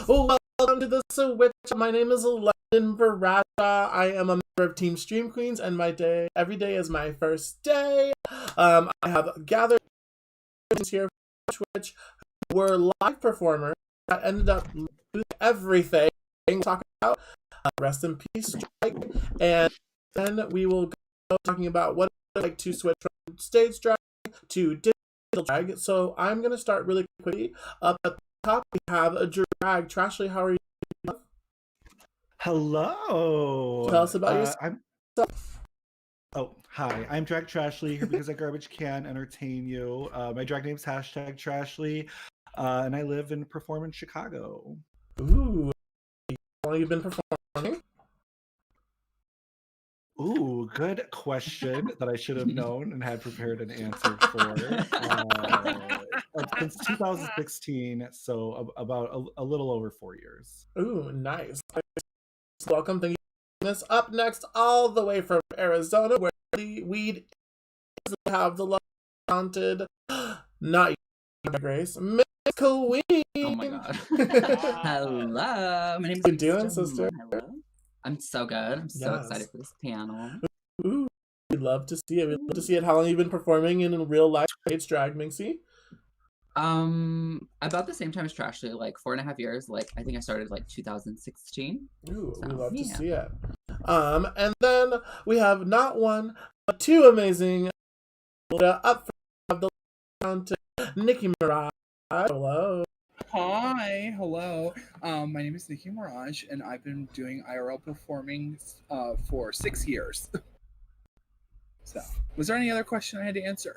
Welcome to the Switch. My name is LondynBradshaw. I am a member of Team Stream Queens, and every day is my first day. I have gathered here for Twitch who were live performers that ended up losing everything. We'll talk about rest in peace strike, and then we will go talking about what it's like to switch from stage drag to digital drag. So I'm going to start really quickly. Up at the top, we have a drag. Trashly, how are you? Hello. Tell us about yourself. Hi. I'm Drag Trashly here because I garbage can entertain you. My drag name's #Trashly, and I live and perform in Chicago. Ooh, how long have you been performing? Ooh, good question that I should have known and had prepared an answer for. Since 2016, so about a little over 4 years. Ooh, nice. Welcome. Thank you for joining us. Up next, all the way from Arizona, where the weed is have the talented, not you, Grace, Miss Queen. Oh my god. Hello. My name is How you doing, sister? Hello. I'm so good. I'm so excited for this panel. Ooh, we'd love to see it. We'd love to see it. How long have you been performing in real life stage drag, Minxie? About the same time as Trashly, like 4.5 years. Like I think I started like 2016. Ooh, so, we love to see it. And then we have not one but two amazing up from the talented Nikki Mirage. Hello. Hi, hello. My name is Nikki Mirage, and I've been doing IRL performing for 6 years. So, was there any other question I had to answer?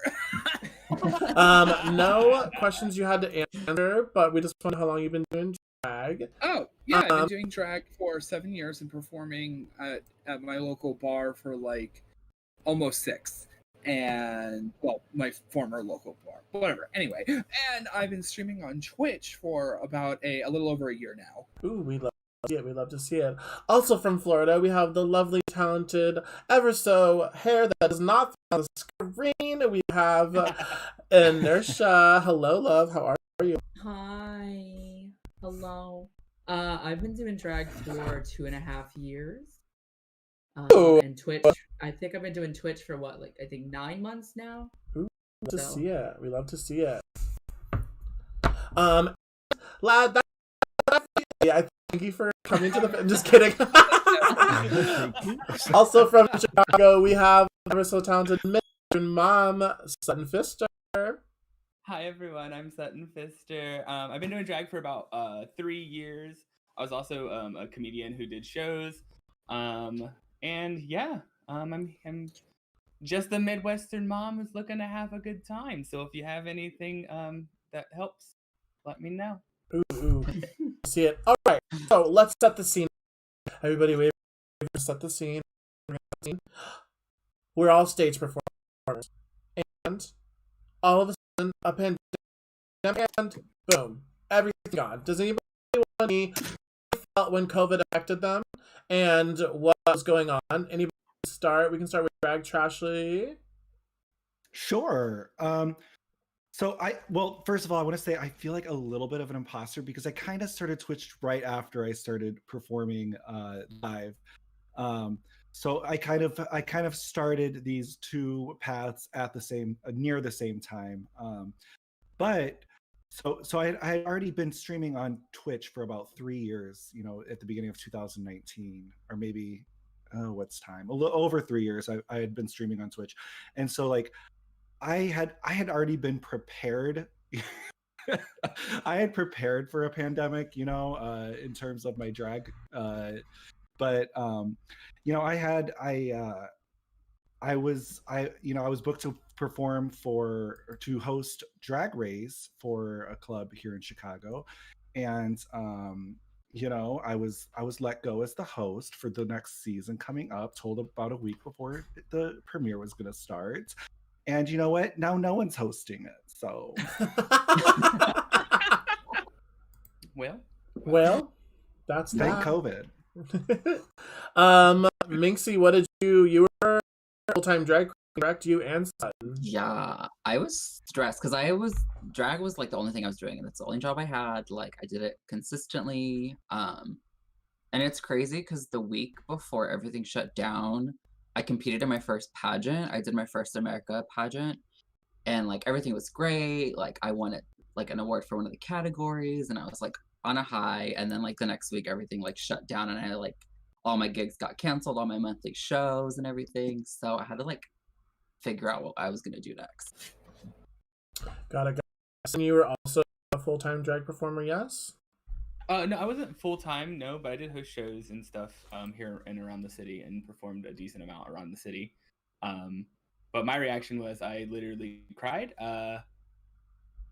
No questions you had to answer, but we just want to know how long you've been doing drag. Oh, yeah, I've been doing drag for 7 years and performing at my local bar for like almost 6. And, well, my former local bar, whatever. Anyway, and I've been streaming on Twitch for about a little over a year now. Ooh, we love to see it. We love to see it. Also from Florida, we have the lovely, talented, ever so hair that is not on the screen. We have Inertia. Hello, love. How are you? Hi. Hello. I've been doing drag for 2.5 years. And Twitch, I think I've been doing Twitch for what, like I think 9 months now. Ooh, we love to see it. We love to see it. Lad, I thank you for coming to the. I'm just kidding. Also from Chicago, we have ever so talented mom, Sutton Fister. Hi everyone, I'm Sutton Fister. I've been doing drag for about 3 years. I was also a comedian who did shows. And yeah, I'm just a Midwestern mom who's looking to have a good time. So if you have anything that helps, let me know. Ooh. See it. All right, so let's set the scene. Everybody, wait. Set the scene. We're all stage performers, and all of a sudden, a pandemic, and boom, everything gone. Does anybody want to me felt when COVID affected them and what was going on? Anybody start? We can start with Drag Trashly. Sure. Well, first of all, I want to say I feel like a little bit of an imposter because I kind of started Twitch right after I started performing live. So I kind of started these two paths at near the same time. But I had already been streaming on Twitch for about 3 years, at the beginning of 2019, or maybe what's time? A little over 3 years I had been streaming on Twitch. And so like I had already been prepared. I had prepared for a pandemic, in terms of my drag. But I was booked to perform to host Drag Race for a club here in Chicago, and I was let go as the host for the next season coming up. Told about a week before the premiere was going to start, and you know what? Now no one's hosting it. So, well, that's thank that. COVID. Minxie, what did you were a full-time drag correct? You and Sutton. Yeah, I was stressed because drag was like the only thing I was doing, and that's the only job I had. Like I did it consistently. And it's crazy because the week before everything shut down, I competed in my first pageant. I did my first America pageant, and like everything was great. Like I won it like an award for one of the categories, and I was like on a high. And then like the next week, everything like shut down, and I like all my gigs got canceled, all my monthly shows and everything. So I had to like figure out what I was gonna do next. Got it. And you were also a full-time drag performer, yes? No, I wasn't full time, no, but I did host shows and stuff here and around the city and performed a decent amount around the city. But my reaction was I literally cried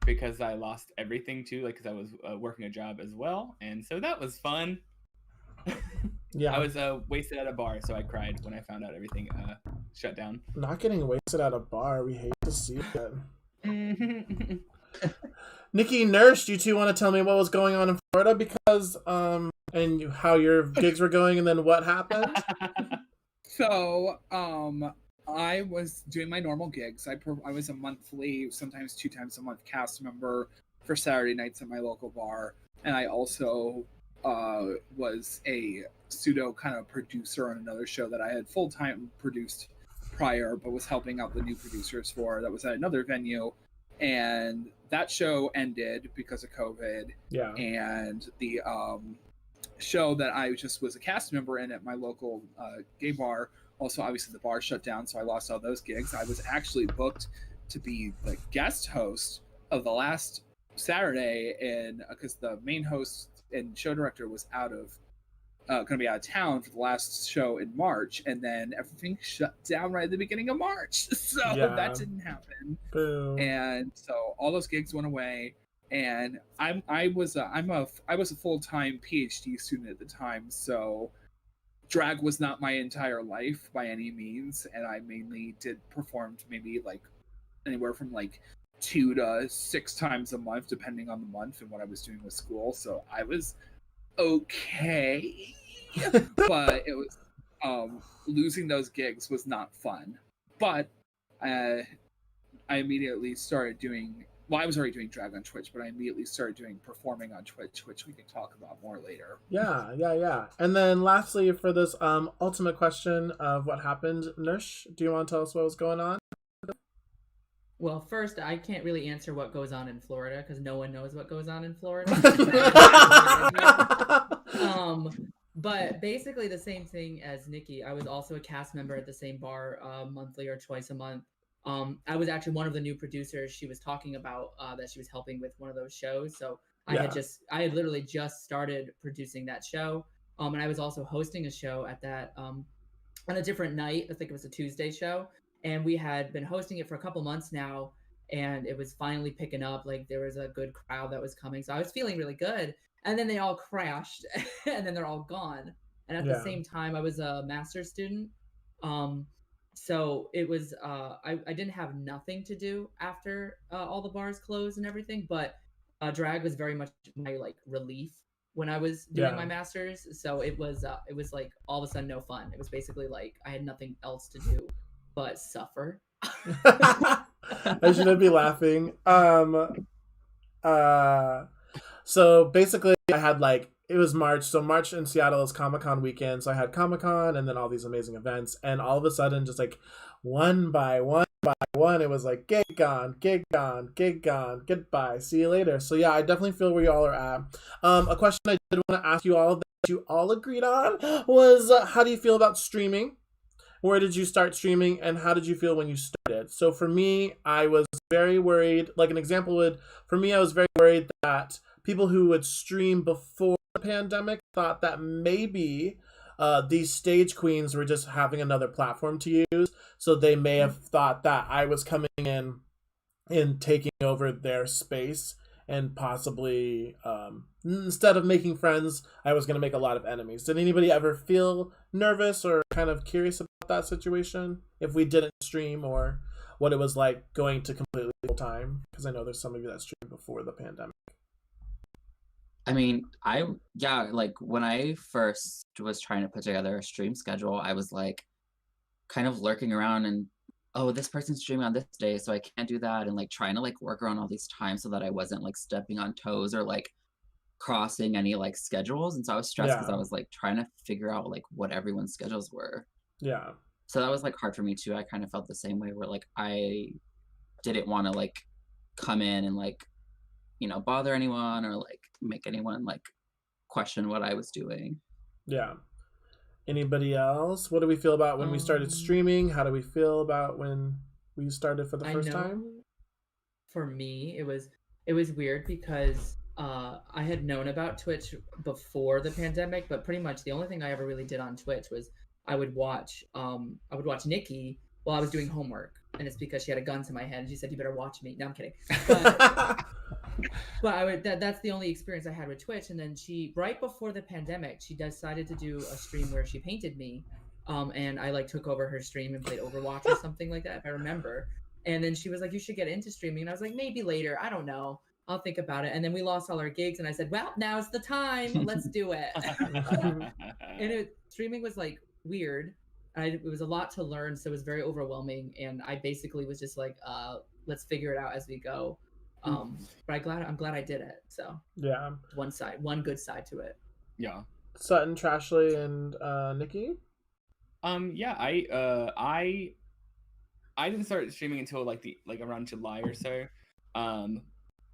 because I lost everything too, like because I was working a job as well, and so that was fun. Yeah. I was wasted at a bar, so I cried when I found out everything shut down. Not getting wasted at a bar. We hate to see it. Nikki, Nurse, you two want to tell me what was going on in Florida because and how your gigs were going and then what happened? So, I was doing my normal gigs. I was a monthly, sometimes 2 times a month cast member for Saturday nights at my local bar, and I also was a pseudo kind of producer on another show that I had full-time produced prior, but was helping out the new producers for. That was at another venue, and that show ended because of COVID. Yeah. And the show that I just was a cast member in at my local gay bar, also obviously the bar shut down, so I lost all those gigs. I was actually booked to be the guest host of the last Saturday, and because the main host and show director was going to be out of town for the last show in March, and then everything shut down right at the beginning of March, so that didn't happen. Boo. And so all those gigs went away, and I was a full-time PhD student at the time, so drag was not my entire life by any means, and I mainly performed maybe like anywhere from like 2 to 6 times a month, depending on the month and what I was doing with school. So I was okay, but it was losing those gigs was not fun. But I immediately started doing. Well, I was already doing drag on Twitch, but I immediately started doing performing on Twitch, which we can talk about more later. Yeah. And then lastly, for this ultimate question of what happened, Nurse, do you want to tell us what was going on? Well, first, I can't really answer what goes on in Florida because no one knows what goes on in Florida. But basically the same thing as Nikki. I was also a cast member at the same bar monthly or twice a month. I was actually one of the new producers she was talking about that she was helping with one of those shows. So I had literally just started producing that show. And I was also hosting a show at that on a different night. I think it was a Tuesday show. And we had been hosting it for a couple months now, and it was finally picking up. Like there was a good crowd that was coming. So I was feeling really good. And then they all crashed and then they're all gone. And at the same time, I was a master's student. So it was, I didn't have nothing to do after all the bars closed and everything, but drag was very much my like relief when I was doing my master's. So it was like all of a sudden no fun. It was basically like I had nothing else to do but suffer. I shouldn't be laughing. So basically I had like, it was March. So March in Seattle is Comic-Con weekend. So I had Comic-Con and then all these amazing events. And all of a sudden, just like one by one, it was like gig gone, goodbye, see you later. So yeah, I definitely feel where you all are at. A question I did want to ask you all that you all agreed on was how do you feel about streaming? Where did you start streaming and how did you feel when you started? So for me, I was very worried. Like an example for me, I was very worried that people who would stream before the pandemic thought that maybe these stage queens were just having another platform to use. So they may have thought that I was coming in and taking over their space and possibly instead of making friends, I was going to make a lot of enemies. Did anybody ever feel nervous or kind of curious about that situation if we didn't stream, or what it was like going to completely full time? Because I know there's some of you that streamed before the pandemic. I mean, like when I first was trying to put together a stream schedule, I was like kind of lurking around and oh, this person's streaming on this day, so I can't do that, and like trying to like work around all these times so that I wasn't like stepping on toes or like crossing any like schedules. And so I was stressed because I Yeah. was like trying to figure out like what everyone's schedules were. Yeah. So that was like hard for me too. I kind of felt the same way where like I didn't want to like come in and like, you know, bother anyone or like make anyone like question what I was doing. Yeah. Anybody else? What do we feel about when we started streaming? How do we feel about when we started for the first time? For me, it was weird because I had known about Twitch before the pandemic, but pretty much the only thing I ever really did on Twitch was I would watch Nikki while I was doing homework, and it's because she had a gun to my head and she said, "You better watch me." No, I'm kidding. But I would that's the only experience I had with Twitch. And then she, right before the pandemic, she decided to do a stream where she painted me, and I like took over her stream and played Overwatch or something like that, if I remember. And then she was like, "You should get into streaming," and I was like, "Maybe later. I don't know. I'll think about it." And then we lost all our gigs, and I said, "Well, now's the time. Let's do it." And streaming was like weird. It was a lot to learn, so it was very overwhelming. And I basically was just like, "Let's figure it out as we go." But I'm glad I did it. So yeah, one good side to it. Yeah. Sutton, Trashley, and Nikki. Yeah, I didn't start streaming until like around July or so,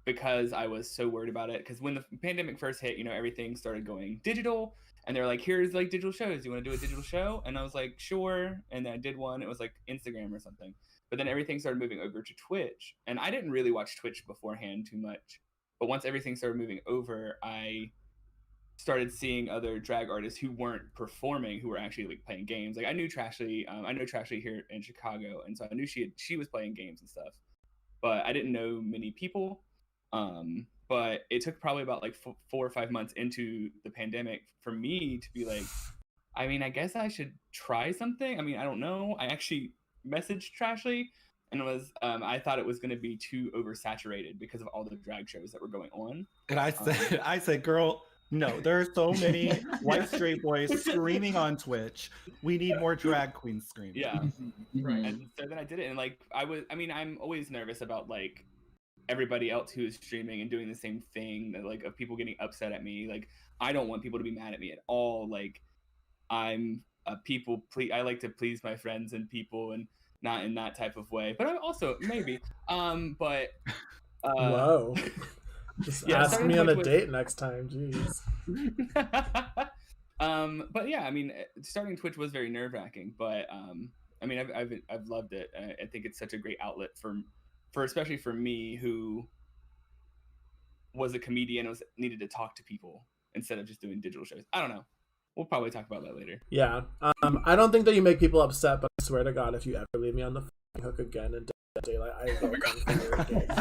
because I was so worried about it. Because when the pandemic first hit, you know, everything started going digital, and they're like, "Here's like digital shows. You want to do a digital show?" And I was like, "Sure." And then I did one. It was like Instagram or something. But then everything started moving over to Twitch, and I didn't really watch Twitch beforehand too much. But once everything started moving over, I started seeing other drag artists who weren't performing, who were actually like playing games. Like I knew Trashley, I know Trashley here in Chicago, and so I knew she was playing games and stuff, but I didn't know many people. But it took probably about like 4 or 5 months into the pandemic for me to be like, I mean, I guess I should try something. I mean, I don't know. I actually messaged Trashley, and I thought it was going to be too oversaturated because of all the drag shows that were going on. And I said, girl, no, there are so many white straight boys screaming on Twitch. We need more drag queens screaming. Yeah. Right. And so then I did it, and like I'm always nervous about like everybody else who is streaming and doing the same thing, like of people getting upset at me. Like I don't want people to be mad at me at all. Like I'm a I like to please my friends and people, and not in that type of way. But I also maybe but Whoa. Just ask me on a date next time. Jeez. But yeah, I mean, starting Twitch was very nerve-wracking, but I mean, I've loved it. I think it's such a great outlet for especially for me, who was a comedian, needed to talk to people instead of just doing digital shows. I don't know. We'll probably talk about that later. Yeah. I don't think that you make people upset, but I swear to God, if you ever leave me on the hook again in daylight, I will come for your gig.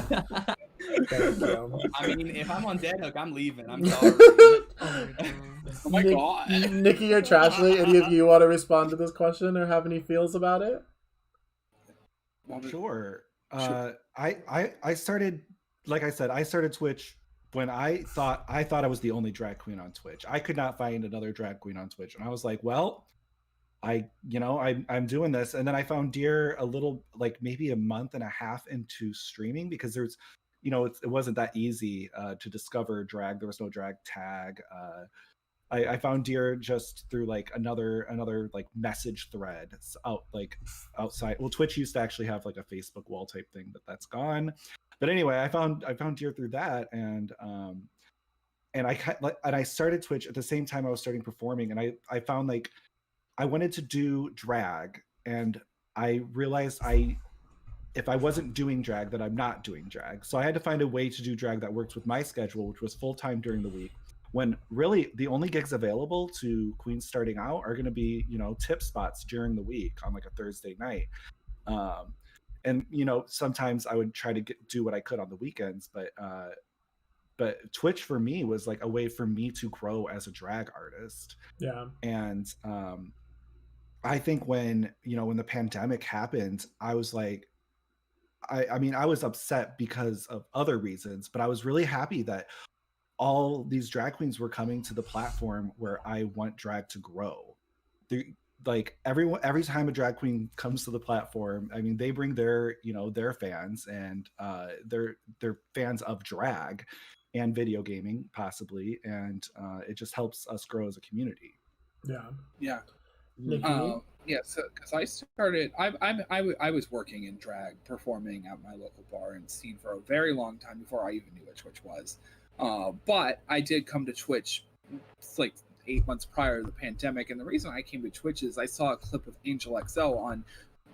Thank you. I mean, if I'm on dead hook, I'm leaving. I'm sorry. Oh my God. Nikki or Trashley, any of you want to respond to this question or have any feels about it? Sure. I started, like I said, I started Twitch when I thought I was the only drag queen on Twitch. I could not find another drag queen on Twitch, and I was like, well, I'm doing this. And then I found Dear a little, like maybe a month and a half into streaming, because there's, you know, it wasn't that easy to discover drag. There was no drag tag. I found Dear just through like another like message thread outside. Well, Twitch used to actually have like a Facebook wall type thing, but that's gone. But anyway, I found Dear through that, and I started Twitch at the same time I was starting performing, and I found like I wanted to do drag, and I realized if I wasn't doing drag, that I'm not doing drag. So I had to find a way to do drag that worked with my schedule, which was full-time during the week, when really the only gigs available to queens starting out are going to be, you know, tip spots during the week on like a Thursday night. And, you know, sometimes I would try to do what I could on the weekends, but Twitch for me was like a way for me to grow as a drag artist. Yeah. And I think when the pandemic happened, I was like, I mean, I was upset because of other reasons, but I was really happy that all these drag queens were coming to the platform where I want drag to grow. like every time a drag queen comes to the platform, I mean, they bring their their fans, and they're fans of drag and video gaming possibly, and it just helps us grow as a community. Yeah. Nikki? Yeah, so because I started, I was working in drag, performing at my local bar and scene for a very long time before I even knew what Twitch was. But I did come to Twitch like 8 months prior to the pandemic, and the reason I came to Twitch is I saw a clip of Angel XL on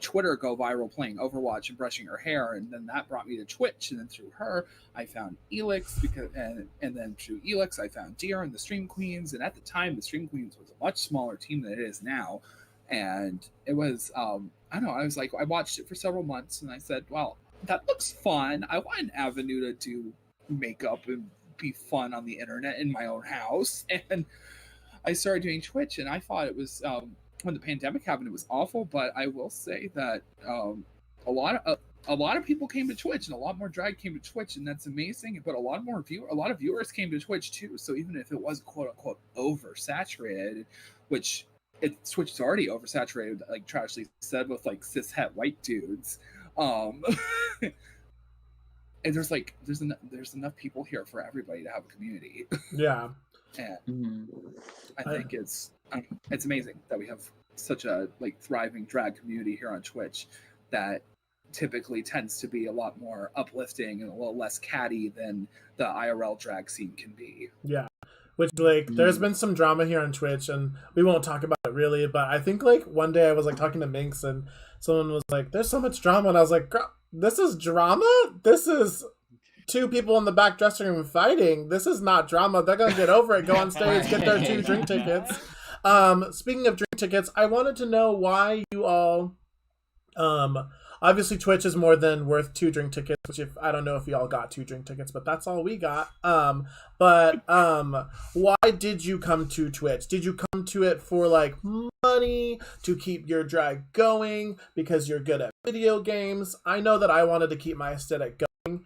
Twitter go viral playing Overwatch and brushing her hair, and then that brought me to Twitch, and then through her I found Elix, and then through Elix I found Deer and the Stream Queens, and at the time the Stream Queens was a much smaller team than it is now, and it was I don't know, I was like, I watched it for several months and I said, well, that looks fun. I want an avenue to do makeup and be fun on the internet in my own house, and I started doing Twitch, and I thought it was when the pandemic happened, it was awful. But I will say that a lot of people came to Twitch, and a lot more drag came to Twitch, and that's amazing. But a lot of viewers came to Twitch too. So even if it was quote unquote oversaturated, which Twitch is already oversaturated, like Trashly said, with like cishet white dudes. And there's enough people here for everybody to have a community. Yeah. And I think it's amazing that we have such a like thriving drag community here on Twitch that typically tends to be a lot more uplifting and a little less catty than the IRL drag scene can be. Yeah. Which, like, there's been some drama here on Twitch, and we won't talk about it really, but I think, like, one day I was, like, talking to Minx, and someone was like, there's so much drama, and I was like, this is drama? This is two people in the back dressing room fighting. This is not drama. They're gonna get over it, go on stage, get their 2 drink tickets. Speaking of drink tickets, I wanted to know why you all, obviously Twitch is more than worth 2 drink tickets, which I don't know if y'all got 2 drink tickets, but that's all we got. Why did you come to Twitch? Did you come to it for like money, to keep your drag going because you're good at video games? I know that I wanted to keep my aesthetic going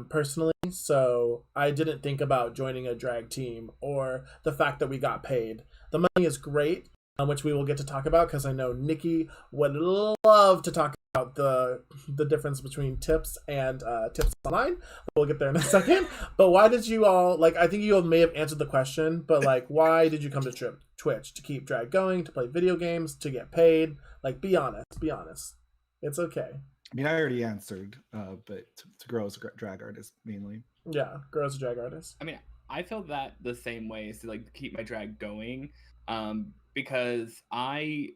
personally, so I didn't think about joining a drag team or the fact that we got paid. The money is great, which we will get to talk about because I know Nikki would love to talk about the difference between tips and tips online. We'll get there in a second. But why did you all, like, I think you all may have answered the question, but like, why did you come to Twitch? To keep drag going, to play video games, to get paid? Like, be honest. It's okay. I mean, I already answered, but to grow as a drag artist mainly. Yeah, grow as a drag artist. I mean, I feel that the same way, is to like keep my drag going, because I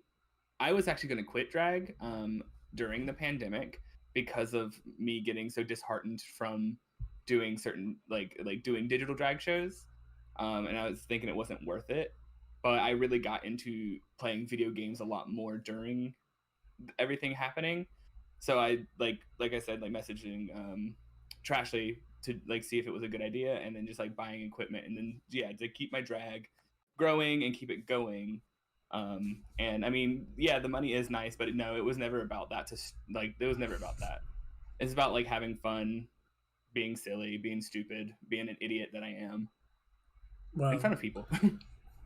was actually going to quit drag during the pandemic because of me getting so disheartened from doing certain like doing digital drag shows, and I was thinking it wasn't worth it. But I really got into playing video games a lot more during everything happening. So I like I said, like messaging Trashly to like see if it was a good idea, and then just like buying equipment, and then to keep my drag growing and keep it going. And I mean, yeah, the money is nice, but no, it was never about that. It was never about that. It's about like having fun, being silly, being stupid, being an idiot that I am in front of people.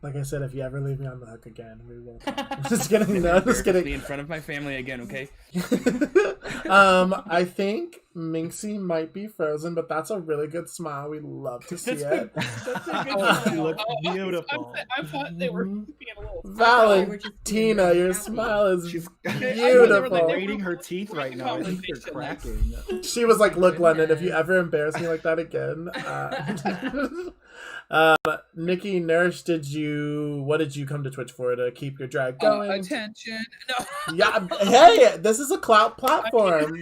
Like I said, if you ever leave me on the hook again, we will. Just kidding. No, just kidding. In front of my family again, okay? I think Minxie might be frozen, but that's a really good smile. We love to see it. That's a good smile. You look beautiful. I thought they were being a little. Valentina, your smile is She's beautiful. grating her teeth right now. I think they're cracking. She was like, "Look, London, if you ever embarrass me like that again." Nikki, Nurse, what did you come to Twitch for? To keep your drag going? Attention. No. Yeah. Hey, this is a clout platform.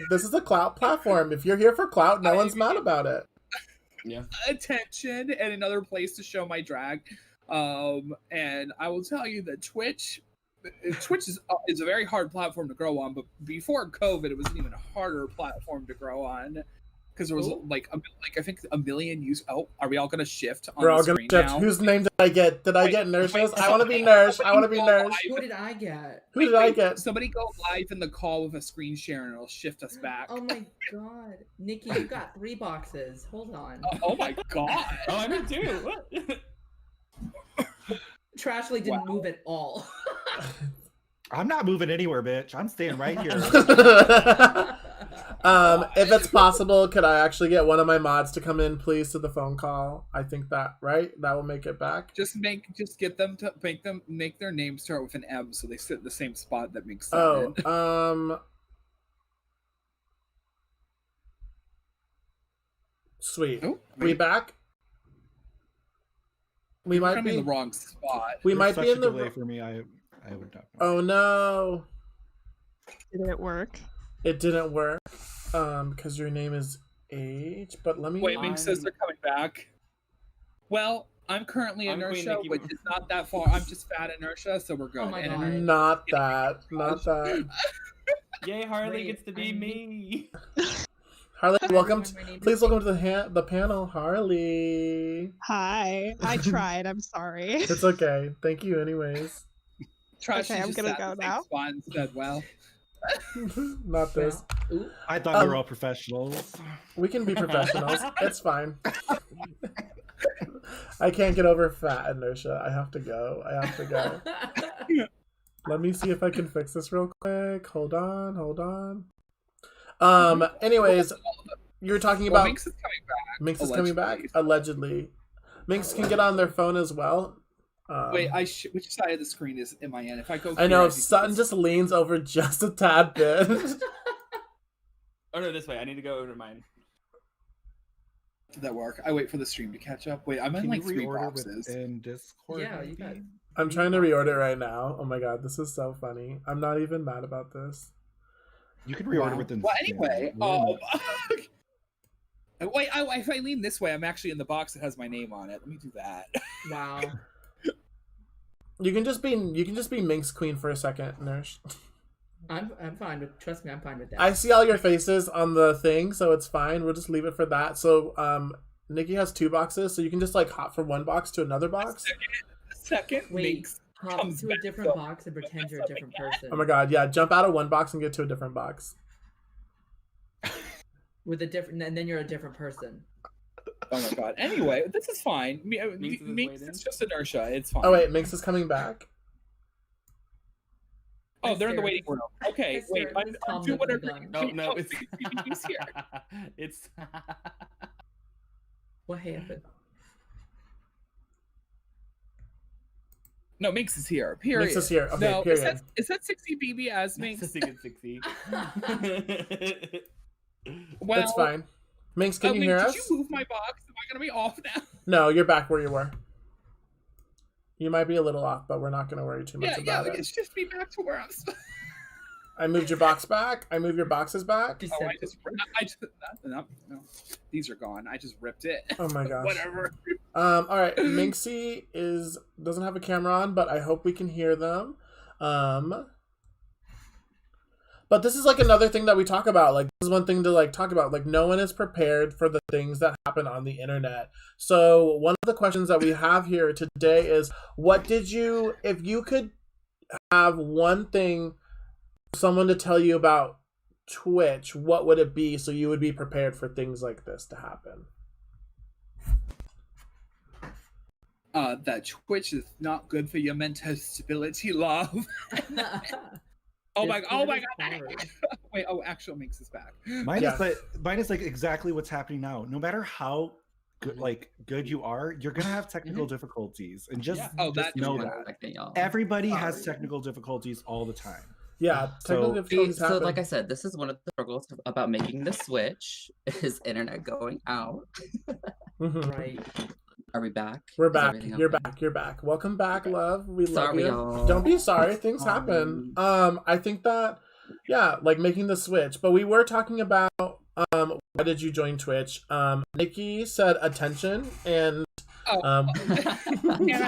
If you're here for clout, no one's mad about it. Yeah. Attention and another place to show my drag. And I will tell you that Twitch is a very hard platform to grow on, but before COVID, it was an even harder platform to grow on. Because there was I think a million use. Oh, are we all gonna shift on the screen now? Whose name did I get? Did I get Nurses? I want to be Nurse. I want to be Nurse. Who did I get? Who did I get? Somebody go live in the call with a screen share and it'll shift us back. Oh my god, Nikki, you got 3 boxes. Hold on. Oh my god. Oh, I did too. What? Trashly didn't move at all. I'm not moving anywhere, bitch. I'm staying right here. If it's possible, could I actually get one of my mods to come in, please, to the phone call? I think that that will make it back. Just get them to make their name start with an M, so they sit in the same spot that makes sense. Oh, sweet. Oh, we back? We might be in the wrong spot. We might be in the delay for me. I would not know. Oh no! Did it work? It didn't work. Because your name is H. But let me. Wait, Ming says they're coming back. Well, I'm currently Inertia, which is not that far. I'm just fat Inertia, so we're good. Oh my God. Not that. Not that. Yay, Harley gets to be me. Harley, welcome. Please welcome to the panel, Harley. Hi. I tried. I'm sorry. It's okay. Thank you, anyways. Okay, I'm gonna go now. And said, well, not this. I thought we were all professionals. We can be professionals. It's fine. I can't get over fat Inertia. I have to go. Let me see if I can fix this real quick. Hold on. Anyways, you were talking about Minx is coming back. Minx is coming back, allegedly. Minx can get on their phone as well. Wait, which side of the screen am I in? If I go, I know Sutton just leans over just a tad bit. Oh no, this way. I need to go over to mine. Did that work? I wait for the stream to catch up. Wait, I'm in like 3 boxes. In Discord? Yeah, you got. I'm trying to reorder right now. Oh my god, this is so funny. I'm not even mad about this. You can reorder within. Well, anyway, wait. If I lean this way, I'm actually in the box that has my name on it. Let me do that. Wow. You can just be Minx Queen for a second, Nurse. I'm fine with. Trust me, I'm fine with that. I see all your faces on the thing, so it's fine. We'll just leave it for that. So, Nikki has 2 boxes, so you can just like hop from one box to another box. Second, wait, hop to a different box and pretend you're a different person. Oh my god, yeah! Jump out of one box and get to a different box. With a different, and then you're a different person. Oh my god. Anyway, this is fine. Minx is just Inertia. It's fine. Oh wait, Minx is coming back. Oh, they're in the waiting room. Okay, wait. I'm doing whatever. No, it's he's here. It's. What happened? No, Minx is here. Period. Minx is here. Okay, no, period. Is that 60 BB as Minx? That's a good 60. Well, that's fine. Minx, can you hear us? Did you move my box? Am I gonna be off now? No, you're back where you were. You might be a little off, but we're not going to worry too much about it. It's just me back to where I'm. I moved your box back. I moved your boxes back. Oh, I just no. These are gone. I just ripped it. Oh my gosh. Whatever. All right. Minxie doesn't have a camera on, but I hope we can hear them. But this is like another thing that we talk about. Like, this is one thing to like talk about. Like, no one is prepared for the things that happen on the internet. So one of the questions that we have here today is, if you could have one thing for someone to tell you about Twitch, what would it be so you would be prepared for things like this to happen? That Twitch is not good for your mental stability, love. Oh my god! Wait, actual Minx is back. Mine is like exactly what's happening now. No matter how good you are, you're gonna have technical difficulties, and just know that everybody has technical difficulties all the time. Yeah, technical difficulties happen. So like I said, this is one of the struggles about making the switch is internet going out. Right. Are we back? We're back. You're back. You're back. Welcome back, love. We love you. Y'all. Don't be sorry. Things happen. I think that, like making the switch. But we were talking about why did you join Twitch? Nikki said attention, and I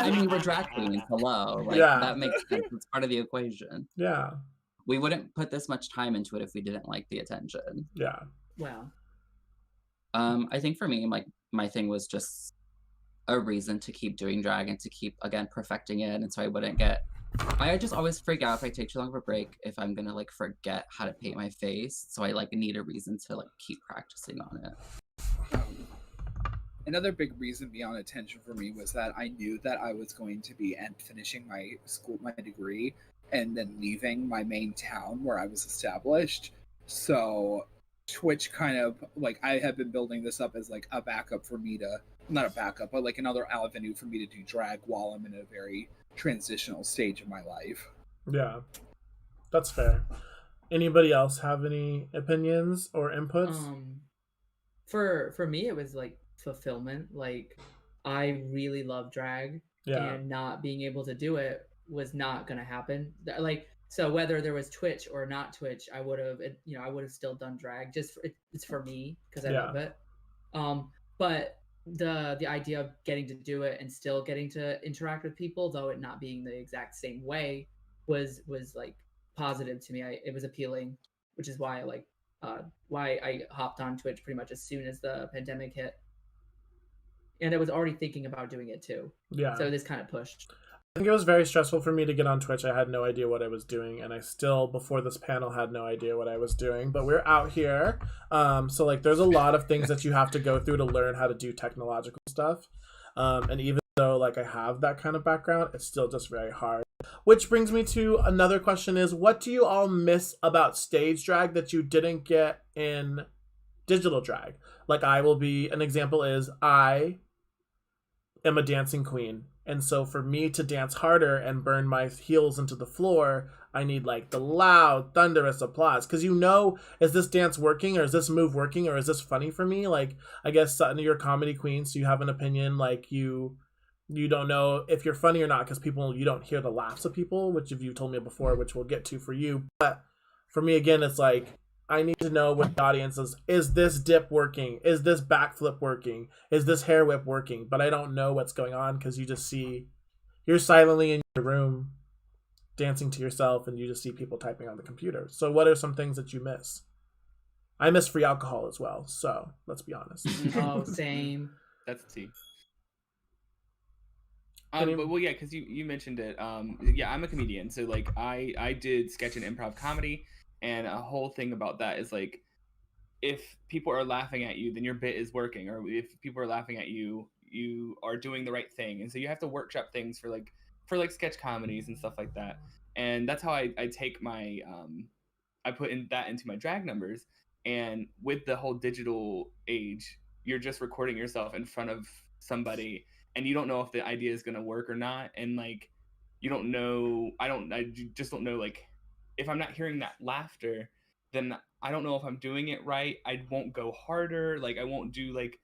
mean, we're drag queens. Hello. That makes sense. It's part of the equation. Yeah. We wouldn't put this much time into it if we didn't like the attention. Yeah. Wow. I think for me, my thing was just a reason to keep doing drag and to keep perfecting it, and so I just always freak out if I take too long of a break if I'm gonna forget how to paint my face, so I need a reason to keep practicing on it. Another big reason beyond attention for me was that I knew that I was going to be finishing my degree, and then leaving my main town where I was established. So Twitch kind of like I have been building this up as like a backup for me to not a backup, but like another avenue for me to do drag while I'm in a very transitional stage of my life. Yeah, that's fair. Anybody else have any opinions or inputs? For me, it was like fulfillment. Like, I really love drag, and not being able to do it was not gonna happen. Like, so whether there was Twitch or not Twitch, I would have, I would have still done drag. Just it's for me because I love it. But the idea of getting to do it and still getting to interact with people, though it not being the exact same way, was like positive to me. It was appealing, which is why why I hopped on Twitch pretty much as soon as the pandemic hit. And I was already thinking about doing it too. Yeah. So this kind of pushed. I think it was very stressful for me to get on Twitch. I had no idea what I was doing, and I still, before this panel, had no idea what I was doing. But we're out here. So, like, there's a lot of things that you have to go through to learn how to do technological stuff. And even though, like, I have that kind of background, it's still just very hard. Which brings me to another question is, what do you all miss about stage drag that you didn't get in digital drag? Like, an example is, I am a dancing queen. And so for me to dance harder and burn my heels into the floor, I need like the loud, thunderous applause. Because is this dance working, or is this move working, or is this funny for me? Like, I guess Sutton, you're a comedy queen, so you have an opinion. Like, you don't know if you're funny or not because you don't hear the laughs of people, which you told me before, which we'll get to for you. But for me, again, it's like, I need to know what the audience is this dip working? Is this backflip working? Is this hair whip working? But I don't know what's going on because you're silently in your room dancing to yourself and you just see people typing on the computer. So what are some things that you miss? I miss free alcohol as well, so let's be honest. Oh, same. That's the tea. But well, yeah, because you mentioned it. Yeah, I'm a comedian, so like I did sketch and improv comedy. And a whole thing about that is like, if people are laughing at you, then your bit is working. Or if people are laughing at you, you are doing the right thing. And so you have to workshop things for sketch comedies and stuff like that. And that's how I take my I put into my drag numbers. And with the whole digital age, you're just recording yourself in front of somebody, and you don't know if the idea is gonna work or not. And like, you don't know. I just don't know, like, if I'm not hearing that laughter, then I don't know if I'm doing it right. I won't go harder. Like, I won't do like,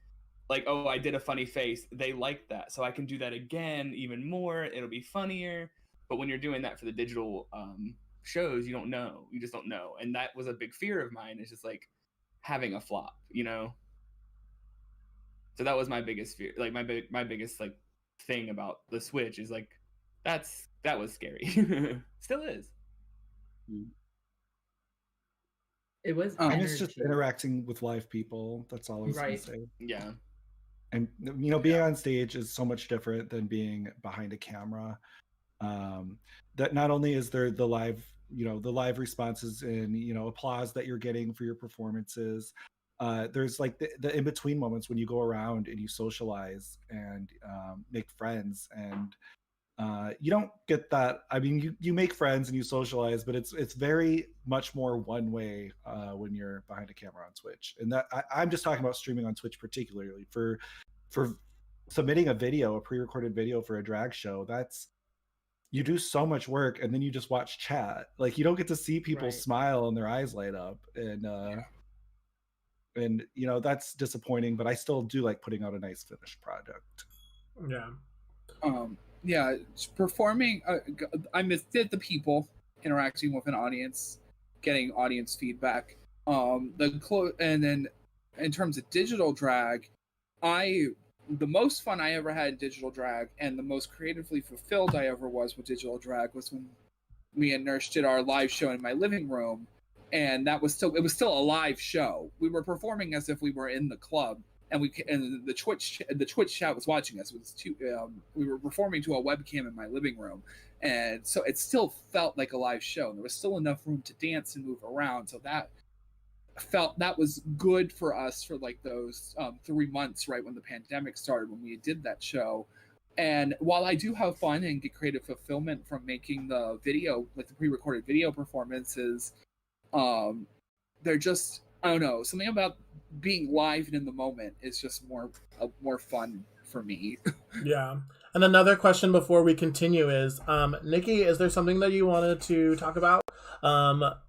oh, I did a funny face. They like that. So I can do that again, even more. It'll be funnier. But when you're doing that for the digital shows, you don't know. You just don't know. And that was a big fear of mine. It's just like having a flop, So that was my biggest fear. Like my biggest like thing about the Switch is like, that was scary. Still is. It was and it's just interacting with live people. That's all I was gonna say. Yeah. And being on stage is so much different than being behind a camera. That not only is there the live responses and applause that you're getting for your performances, there's like the in-between moments when you go around and you socialize and make friends, and you don't get that. I mean, you make friends and you socialize, but it's very much more one way when you're behind a camera on Twitch. And that I'm just talking about streaming on Twitch, particularly for submitting a pre-recorded video for a drag show. That's, you do so much work and then you just watch chat. Like, you don't get to see people smile and their eyes light up, and that's disappointing. But I still do like putting out a nice finished product. Yeah, performing. I missed the people interacting with an audience, getting audience feedback. And then in terms of digital drag, the most fun I ever had in digital drag and the most creatively fulfilled I ever was with digital drag was when me and Nurse did our live show in my living room, and it was still a live show. We were performing as if we were in the club. And the Twitch chat was watching us. We were performing to a webcam in my living room, and so it still felt like a live show. And there was still enough room to dance and move around. So that was good for us for like those 3 months right when the pandemic started, when we did that show. And while I do have fun and get creative fulfillment from making the video, like the pre-recorded video performances, they're just, I don't know, something about being live and in the moment is just more fun for me. Yeah. And another question before we continue is, Nikki, is there something that you wanted to talk about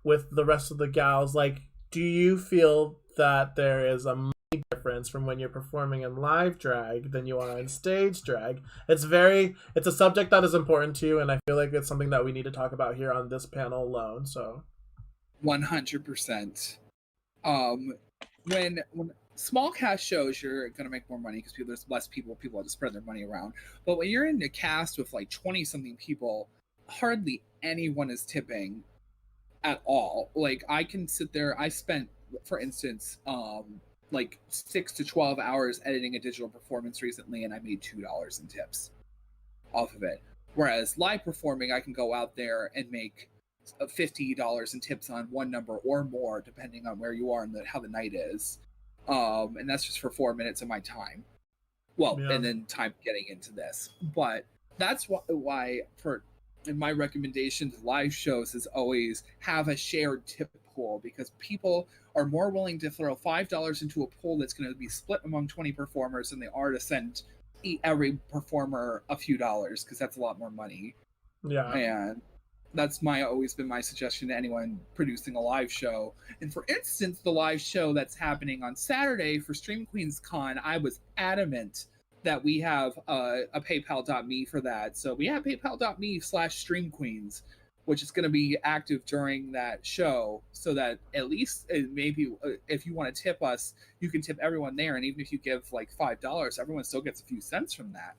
with the rest of the gals? Like, do you feel that there is a money difference from when you're performing in live drag than you are in stage drag? It's a subject that is important to you, and I feel like it's something that we need to talk about here on this panel alone. So 100%. When small cast shows, you're gonna make more money because there's less people have to spread their money around. But when you're in a cast with like 20 something people, hardly anyone is tipping at all. Like I can sit there. I spent, for instance, like 6 to 12 hours editing a digital performance recently, and I made $2 in tips off of it. Whereas live performing, I can go out there and make $50 in tips on one number or more, depending on where you are and how the night is. And that's just for 4 minutes of my time. Well, Yeah. and then time getting into this. But that's why for my recommendation to live shows is always have a shared tip pool, because people are more willing to throw $5 into a pool that's going to be split among 20 performers than they are to send every performer a few dollars, because that's a lot more money. yeah. And that's always been my suggestion to anyone producing a live show. And for instance, the live show that's happening on Saturday for Stream Queens Con, I was adamant that we have a paypal.me for that. So we have paypal.me/streamqueens, which is going to be active during that show, so that at least maybe if you want to tip us, you can tip everyone there. And even if you give like $5, everyone still gets a few cents from that.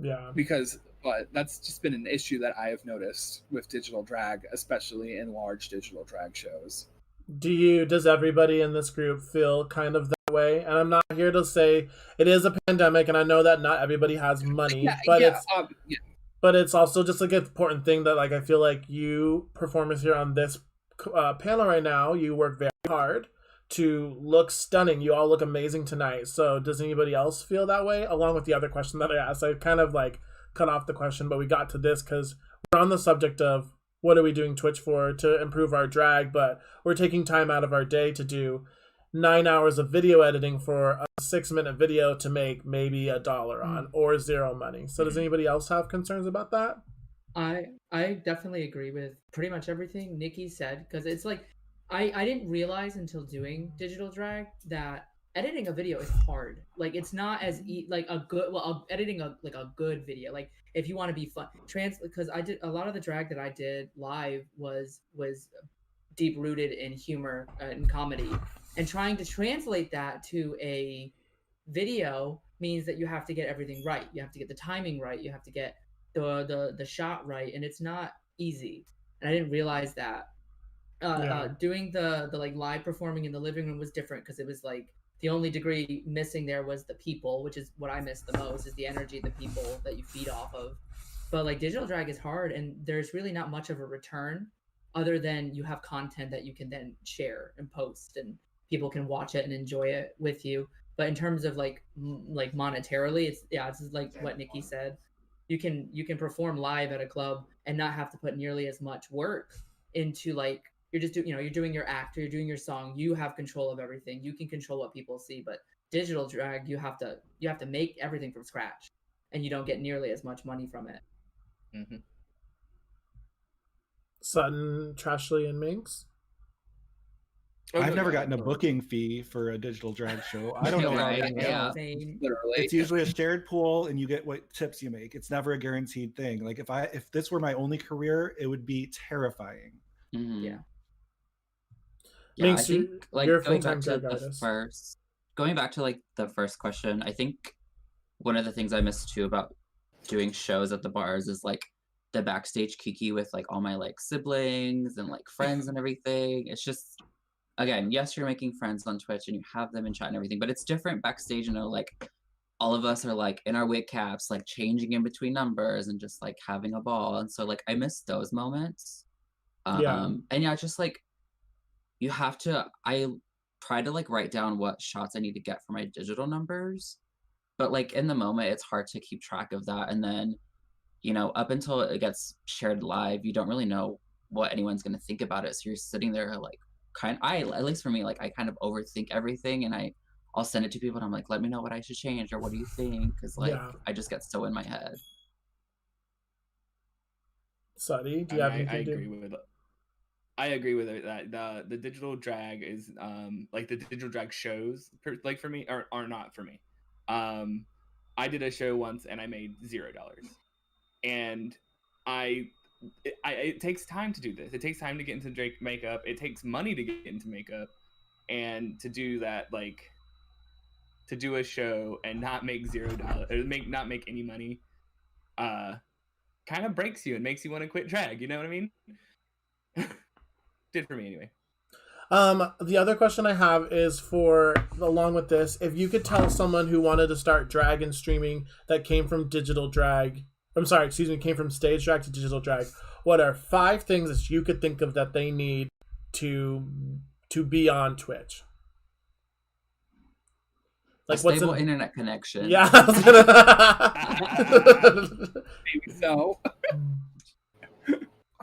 Yeah. But that's just been an issue that I have noticed with digital drag, especially in large digital drag shows. Does everybody in this group feel kind of that way? And I'm not here to say it is a pandemic, and I know that not everybody has money, but it's also just like an important thing that like I feel like you performers here on this panel right now, you work very hard to look stunning. You all look amazing tonight. So does anybody else feel that way? Along with the other question that I asked, I kind of like cut off the question, but we got to this because we're on the subject of what are we doing Twitch for to improve our drag, but we're taking time out of our day to do 9 hours of video editing for a 6-minute video to make maybe $1 on or zero money. So does anybody else have concerns about that? I definitely agree with pretty much everything Nikki said, because it's like I didn't realize until doing digital drag that editing a video is hard. Like it's not as editing a good video. Like if you want to be fun, because I did a lot of the drag that I did live was deep rooted in humor and comedy, and trying to translate that to a video means that you have to get everything right. You have to get the timing right. You have to get the shot right, and it's not easy. And I didn't realize that. Doing the like live performing in the living room was different, because it was like the only degree missing there was the people, which is what I miss the most, is the energy of the people that you feed off of. But like digital drag is hard, and there's really not much of a return other than you have content that you can then share and post, and people can watch it and enjoy it with you. But in terms of like monetarily, it's like what Nikki said. You can perform live at a club and not have to put nearly as much work into like you're just you're doing your act or you're doing your song. You have control of everything. You can control what people see. But digital drag, you have to make everything from scratch, and you don't get nearly as much money from it. Mm-hmm. Sutton, Trashley, and Minx. I've never gotten a booking fee for a digital drag show. I don't know how Right, yeah. Literally. It's usually a shared pool, and you get what tips you make. It's never a guaranteed thing. Like if this were my only career, it would be terrifying. Mm-hmm. Yeah. Yeah, Minx, I think like you're a going back full-time to drag the artist. going back to like the first question, I think one of the things I miss too about doing shows at the bars is like the backstage kiki with like all my like siblings and like friends and everything. It's just, again, yes, you're making friends on Twitch and you have them in chat and everything, but it's different backstage. Like all of us are like in our wig caps, like changing in between numbers and just like having a ball. And so like I miss those moments. And yeah, just like I try to like write down what shots I need to get for my digital numbers. But like in the moment, it's hard to keep track of that. And then, up until it gets shared live, you don't really know what anyone's going to think about it. So you're sitting there like at least for me, like I kind of overthink everything, and I'll send it to people and I'm like, let me know what I should change or what do you think? Because like I just get so in my head. Sunny, do you have anything I agree with it that the digital drag is like the digital drag shows like for me are not for me. I did a show once and I made $0, and it takes time to do this. It takes time to get into makeup. It takes money to get into makeup, and to do that, like to do a show and not make $0 or not make any money, kind of breaks you and makes you want to quit drag. You know what I mean? Did for me anyway. The other question I have is for along with this, if you could tell someone who wanted to start drag and streaming that came from came from stage drag to digital drag, what are 5 things that you could think of that they need to be on Twitch? Like a stable internet connection. Yeah. Maybe so.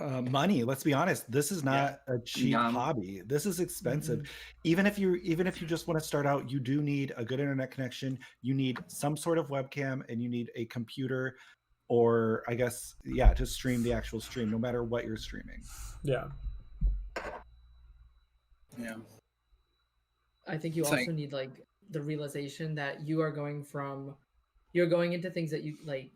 Money. Let's be honest. This is not a cheap hobby. This is expensive. Even if you just want to start out, you do need a good internet connection. You need some sort of webcam, and you need a computer, or I guess to stream the actual stream, no matter what you're streaming. Yeah. I think you also need like the realization that you're going into things that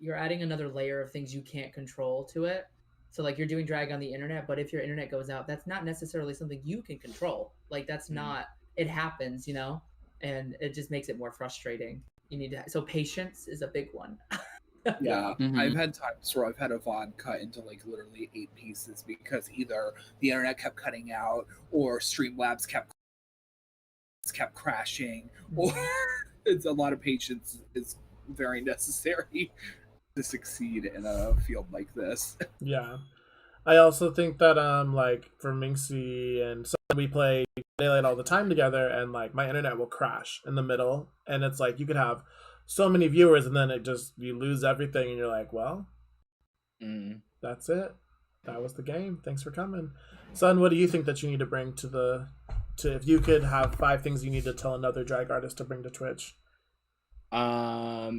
you're adding another layer of things you can't control to it. So like you're doing drag on the internet, but if your internet goes out, that's not necessarily something you can control. Like that's not, it happens, and it just makes it more frustrating. You need to, so patience is a big one. Yeah. I've had times where I've had a VOD cut into like literally 8 pieces because either the internet kept cutting out or Streamlabs kept crashing, or it's a lot of patience is very necessary to succeed in a field like this. Yeah. I also think that like for Minxie and so we play Daylight all the time together, and like my internet will crash in the middle, and it's like you could have so many viewers and then you lose everything and you're like, well, that's it. That was the game. Thanks for coming. Son, what do you think that you need to bring to if you could have 5 things you need to tell another drag artist to bring to Twitch? A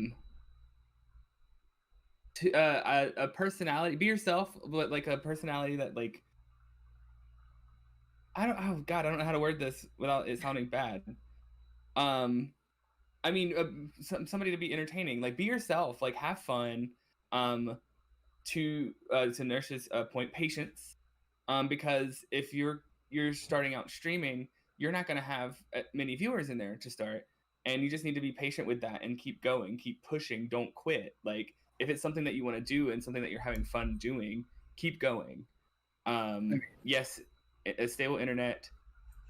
personality, be yourself, but like a personality that like I don't know how to word this without it sounding bad. I mean, somebody to be entertaining, like be yourself, like have fun. To Nurse's point, patience. Because if you're starting out streaming, you're not going to have many viewers in there to start, and you just need to be patient with that and keep going, keep pushing, don't quit. Like if it's something that you want to do and something that you're having fun doing, keep going. Yes, a stable internet.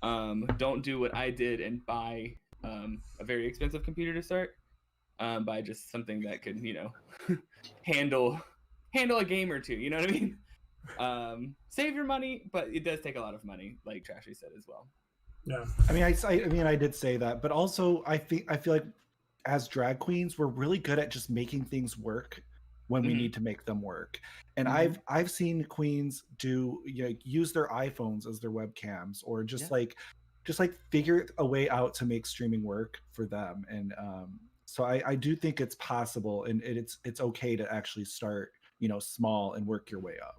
Don't do what I did and buy a very expensive computer to start. Buy just something that could, handle a game or two. You know what I mean? Save your money, but it does take a lot of money, like Trashy said as well. Yeah. I mean, I did say that, but also I feel like as drag queens, we're really good at just making things work when we need to make them work. And I've seen queens use their iPhones as their webcams, or just like figure a way out to make streaming work for them. And so I do think it's possible, and it's okay to actually start small and work your way up.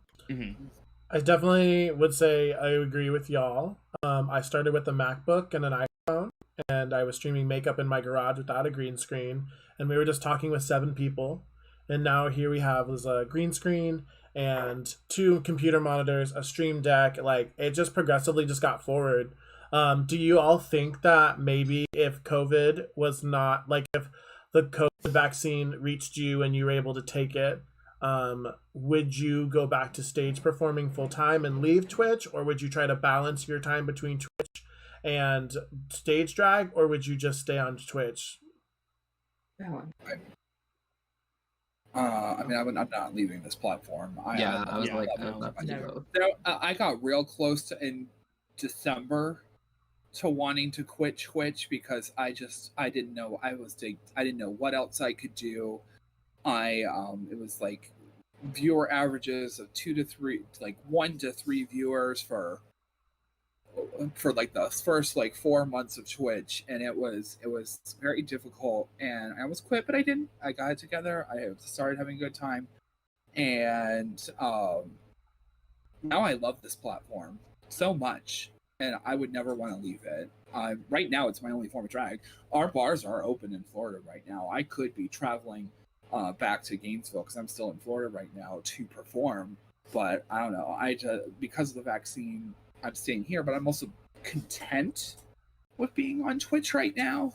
I definitely would say I agree with y'all. I started with a MacBook and an iPhone, and I was streaming makeup in my garage without a green screen, and we were just talking with 7 people, and now here we have a green screen and 2 computer monitors, a stream deck. Like it just progressively just got forward. Do you all think that maybe if COVID was not, like if the COVID vaccine reached you and you were able to take it, would you go back to stage performing full time and leave Twitch, or would you try to balance your time between Twitch and stage drag, or would you just stay on Twitch? I mean, I'm not leaving this platform. I got real close in December to wanting to quit Twitch because I didn't know I didn't know what else I could do. It was like viewer averages of 1 to 3 viewers for like the first like 4 months of Twitch, and it was very difficult, and I almost quit, but I didn't. I got it together. I started having a good time, and now I love this platform so much, and I would never want to leave it. Right now, it's my only form of drag. Our bars are open in Florida right now. I could be traveling back to Gainesville because I'm still in Florida right now to perform, but I don't know. Because of the vaccine, I'm staying here, but I'm also content with being on Twitch right now.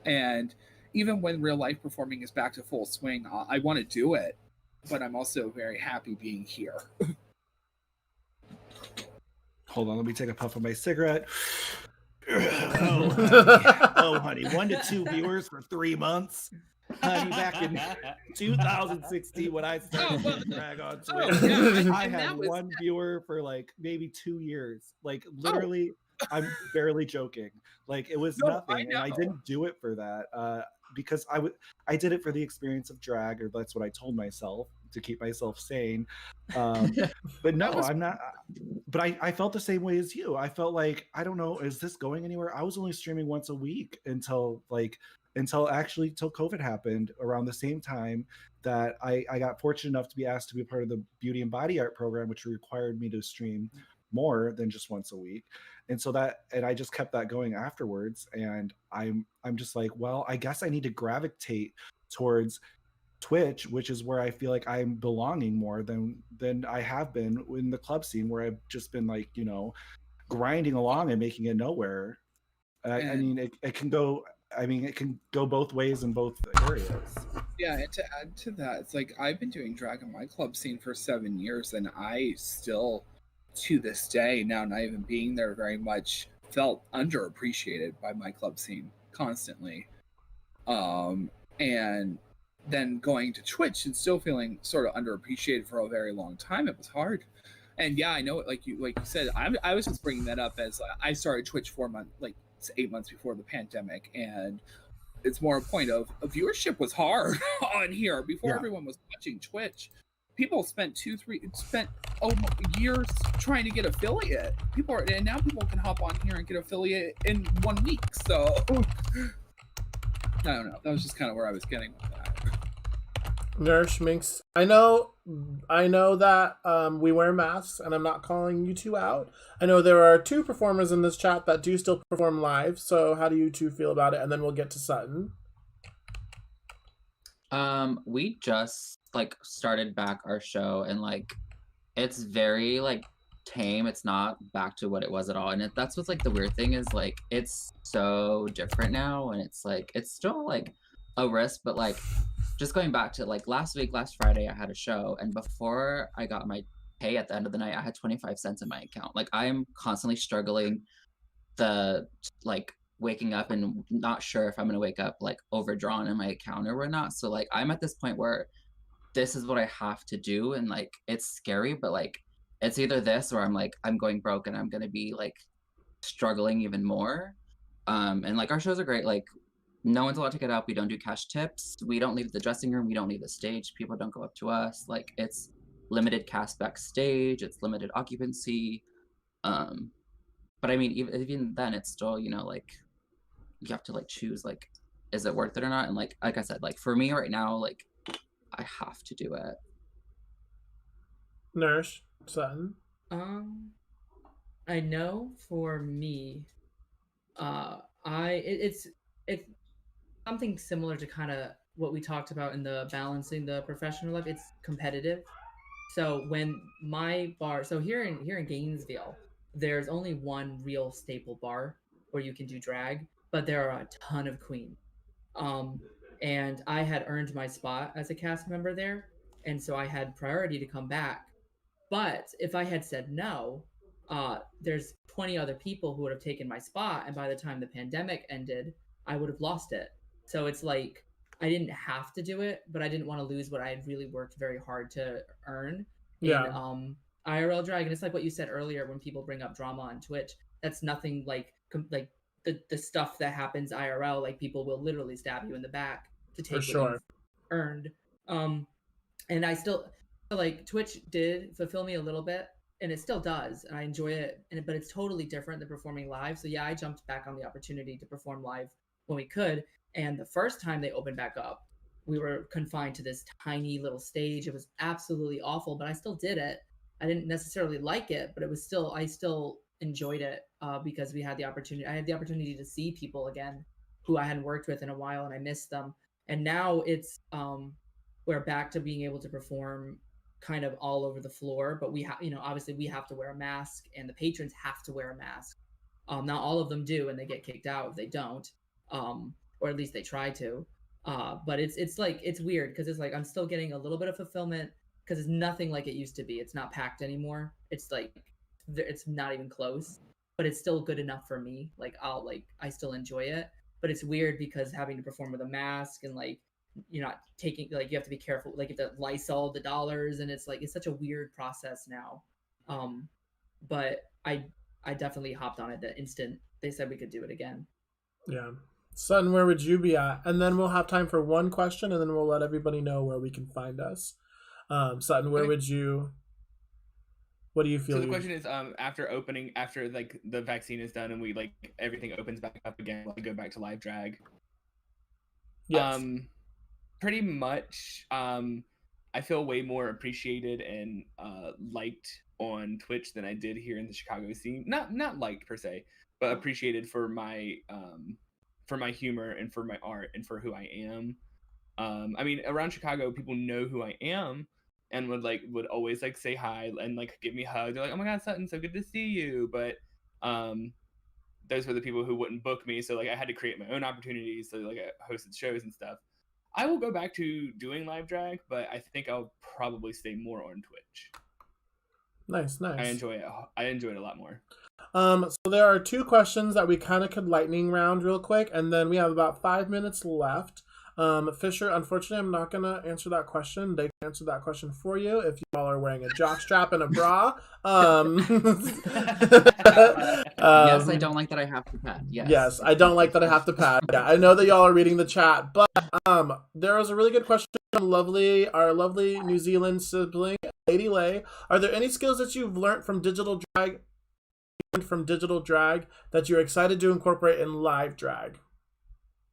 And even when real life performing is back to full swing, I want to do it, but I'm also very happy being here. Hold on, let me take a puff of my cigarette. Oh, honey, 1 to 2 viewers for 3 months. Honey, back in 2016 when I started drag on Twitch, I had 1 viewer for like maybe 2 years. Like literally, I'm barely joking. Like it was nothing, and I didn't do it for that because I did it for the experience of drag, or that's what I told myself to keep myself sane. But no, I'm not. But I felt the same way as you. I felt like, I don't know, is this going anywhere? I was only streaming once a week until COVID happened around the same time that I got fortunate enough to be asked to be a part of the beauty and body art program, which required me to stream more than just once a week. And so I just kept that going afterwards. And I'm just like, well, I guess I need to gravitate towards Twitch, which is where I feel like I'm belonging more than I have been in the club scene, where I've just been like, grinding along and making it nowhere. I mean, it can go. I mean, it can go both ways in both areas. Yeah, and to add to that, it's like I've been doing drag in my club scene for 7 years, and I still, to this day, now not even being there very much, felt underappreciated by my club scene constantly. And then going to Twitch and still feeling sort of underappreciated for a very long time, it was hard. And yeah, I know it. Like you said, I was just bringing that up as I started Twitch 8 months before the pandemic, and it's more a point of viewership was hard on here before everyone was watching Twitch. People spent years trying to get affiliate. And now people can hop on here and get affiliate in 1 week. So I don't know. That was just kind of where I was getting with that. Nurse Minx, I know that we wear masks, and I'm not calling you two out. I know there are 2 performers in this chat that do still perform live, so how do you 2 feel about it? And then we'll get to Sutton. We just started back our show, and it's very tame. It's not back to what it was at all, and that's what's the weird thing is it's so different now, and it's still a risk, but just going back to last Friday, I had a show, and before I got my pay at the end of the night, I had 25 cents in my account. I'm constantly struggling waking up and not sure if I'm gonna wake up overdrawn in my account or whatnot. So I'm at this point where this is what I have to do, and it's scary, but it's either this or I'm going broke and I'm gonna be struggling even more. And our shows are great. No one's allowed to get up. We don't do cash tips. We don't leave the dressing room. We don't leave the stage. People don't go up to us. It's limited cast backstage. It's limited occupancy. But I mean, even then, it's still, you have to choose, is it worth it or not? And like I said, for me right now, I have to do it. Nurse Sutton. I know for me, it's something similar to kind of what we talked about in the balancing the professional life. It's competitive. So when my bar, so here in Gainesville, there's only one real staple bar where you can do drag, but there are a ton of queens. And I had earned my spot as a cast member there, and so I had priority to come back. But if I had said no, there's 20 other people who would have taken my spot, and by the time the pandemic ended, I would have lost it. So it's I didn't have to do it, but I didn't want to lose what I had really worked very hard to earn in IRL drag. And it's what you said earlier when people bring up drama on Twitch. That's nothing like the stuff that happens IRL. Like people will literally stab you in the back to take For what sure. you've earned. And I still like Twitch did fulfill me a little bit, and it still does, and I enjoy it. But it's totally different than performing live. So yeah, I jumped back on the opportunity to perform live when we could. And the first time they opened back up, we were confined to this tiny little stage. It was absolutely awful, but I still did it. I didn't necessarily like it, but I still enjoyed it because we had the opportunity. I had the opportunity to see people again who I hadn't worked with in a while, and I missed them. And now it's we're back to being able to perform kind of all over the floor, but we have, obviously we have to wear a mask, and the patrons have to wear a mask. Not all of them do, and they get kicked out if they don't, or at least they try to. But it's like it's weird because it's like I'm still getting a little bit of fulfillment because it's nothing like it used to be. It's not packed anymore. It's like it's not even close, but it's still good enough for me. Like I still enjoy it, but it's weird because having to perform with a mask and like you're not taking, like you have to be careful, like you have to Lysol the dollars, and it's like it's such a weird process now. But I definitely hopped on it the instant they said we could do it again. Yeah. Sutton, where would you be at? And then we'll have time for one question, and then we'll let everybody know where we can find us. Sutton, where would you? What do you feel? So the question is, after like the vaccine is done and we like everything opens back up again, we go back to live drag. Yes. Pretty much. I feel way more appreciated and liked on Twitch than I did here in the Chicago scene. Not liked per se, but appreciated for my humor and for my art and for who I am. I mean, around Chicago, people know who I am and would always like say hi and like give me hugs. They're like, "Oh my God, Sutton, so good to see you." But those were the people who wouldn't book me, so like I had to create my own opportunities. So like I hosted shows and stuff. I will go back to doing live drag, but I think I'll probably stay more on Twitch. Nice. I enjoy it. I enjoy it a lot more. So there are two questions that we kind of could lightning round real quick, and then we have about 5 minutes left. Fisher, unfortunately, I'm not going to answer that question. They can answer that question for you if you all are wearing a jockstrap and a bra. Yes, I don't like that I have to pad. Yes, I don't like that I have to pad. Yeah, I know that y'all are reading the chat, but there was a really good question from our lovely New Zealand sibling, Lady Lay. Are there any skills that you've learned from digital drag that you're excited to incorporate in live drag?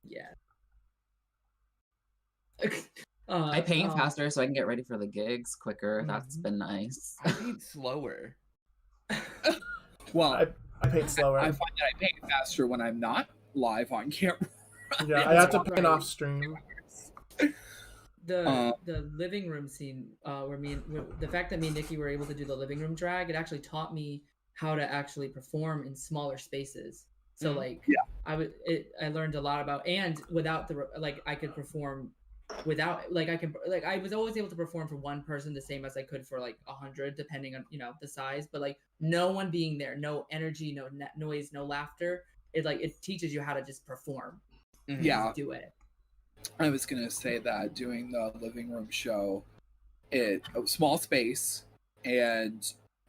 Yeah. I paint faster so I can get ready for the gigs quicker. That's been nice. I paint slower. Well, I paint slower. I find that I paint faster when I'm not live on camera. Yeah, I have to paint off stream. The living room scene, the fact that me and Nikki were able to do the living room drag, it actually taught me how to actually perform in smaller spaces. So like, I learned a lot about, and without I could perform without I was always able to perform for one person the same as I could for like 100, depending on the size, but like no one being there, no energy, no noise, no laughter. It teaches you how to just perform. Yeah, just do it. I was gonna say that doing the living room show, a small space, and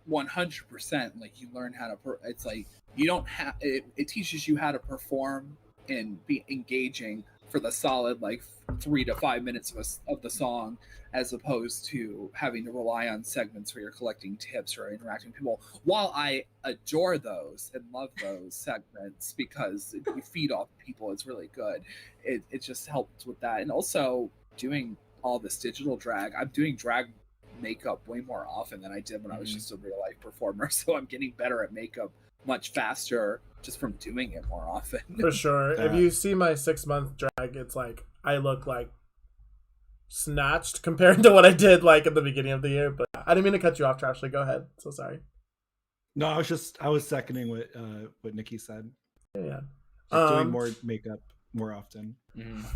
100% like you learn how to. It's like you don't have it teaches you how to perform and be engaging for the solid like 3 to 5 minutes of the song, as opposed to having to rely on segments where you're collecting tips or interacting with people. While I adore those and love those segments because you feed off people, it's really good. It just helps with that. And also doing all this digital drag, I'm doing drag makeup way more often than I did when I was just a real life performer. So I'm getting better at makeup much faster just from doing it more often. For sure. If you see my 6-month drag, it's like I look like snatched compared to what I did like at the beginning of the year. But I didn't mean to cut you off, Trashley. Go ahead. So sorry. No, I was seconding what Nikki said. Yeah. Doing more makeup more often.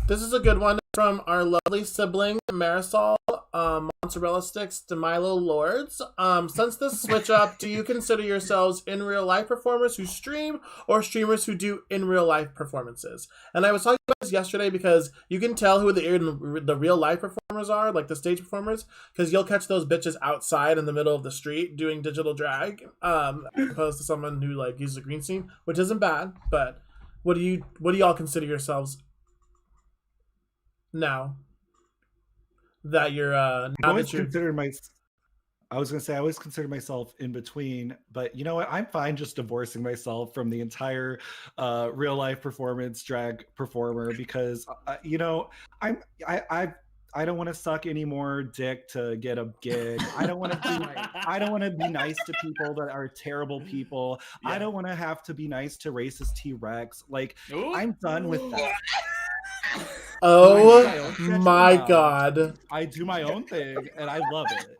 This is a good one from our lovely sibling Marisol. mozzarella sticks to Milo Lords. Since this switch up, do you consider yourselves in real life performers who stream or streamers who do in real life performances? And I was talking about this yesterday because you can tell who the real life performers are, like the stage performers, because you'll catch those bitches outside in the middle of the street doing digital drag, as opposed to someone who like uses a green scene, which isn't bad. But what do y'all consider yourselves now that you're I always consider myself in between, but you know what? I'm fine just divorcing myself from the entire real life performance drag performer because you know I don't want to suck any more dick to get a gig. I don't want to be nice to people that are terrible people. Yeah. I don't want to have to be nice to racist T-Rex. Like, ooh, I'm done with that. Oh my god. I do my own thing and I love it.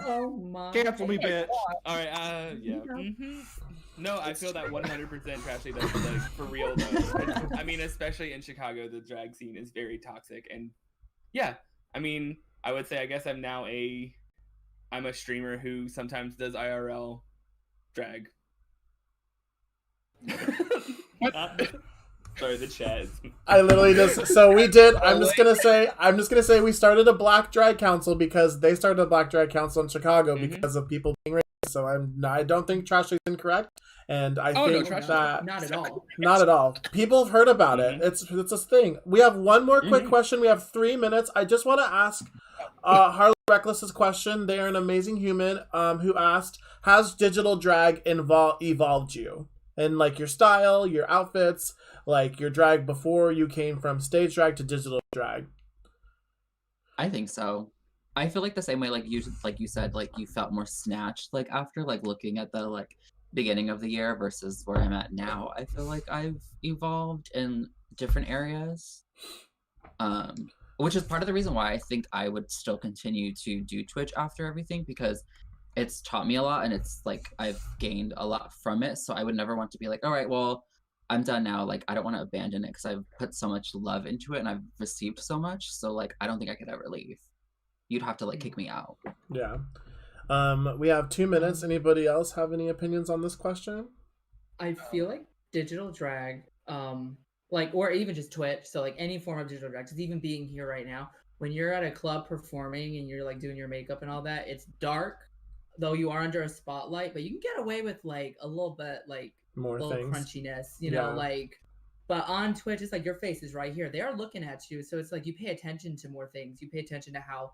Oh my. Cancel me, bitch. All right, yeah. Mm-hmm. No, I feel that 100% Trashy. That's like for real though. I mean, especially in Chicago, the drag scene is very toxic, and yeah, I mean, I would say I guess I'm a streamer who sometimes does IRL drag. Sorry, the chat. I literally so we did. I'm just gonna say we started a Black Drag Council because they started a Black Drag Council in Chicago because of people being racist. So I don't think Trashy is incorrect, and I think that not at all. Not at all. People have heard about it. It's a thing. We have one more quick question. We have 3 minutes. I just want to ask Harley Reckless's question. They are an amazing human. Who asked, "Has digital drag evolved you? And like your style, your outfits, like your drag before you came from stage drag to digital drag?" I think so. I feel like the same way, like you said, like you felt more snatched, like after like looking at the like beginning of the year versus where I'm at now. I feel like I've evolved in different areas, which is part of the reason why I think I would still continue to do Twitch after everything, because it's taught me a lot and it's like I've gained a lot from it. So I would never want to be like, all right, well, I'm done now. Like, I don't want to abandon it because I've put so much love into it and I've received so much. So like, I don't think I could ever leave. You'd have to like kick me out. Yeah. We have 2 minutes. Anybody else have any opinions on this question? I feel like digital drag, like, or even just Twitch. So like any form of digital drag, because even being here right now, when you're at a club performing and you're like doing your makeup and all that, it's dark. Though you are under a spotlight, but you can get away with like a little bit like more little things. Crunchiness, you know, like. But on Twitch, it's like your face is right here. They are looking at you, so it's like you pay attention to more things. You pay attention to how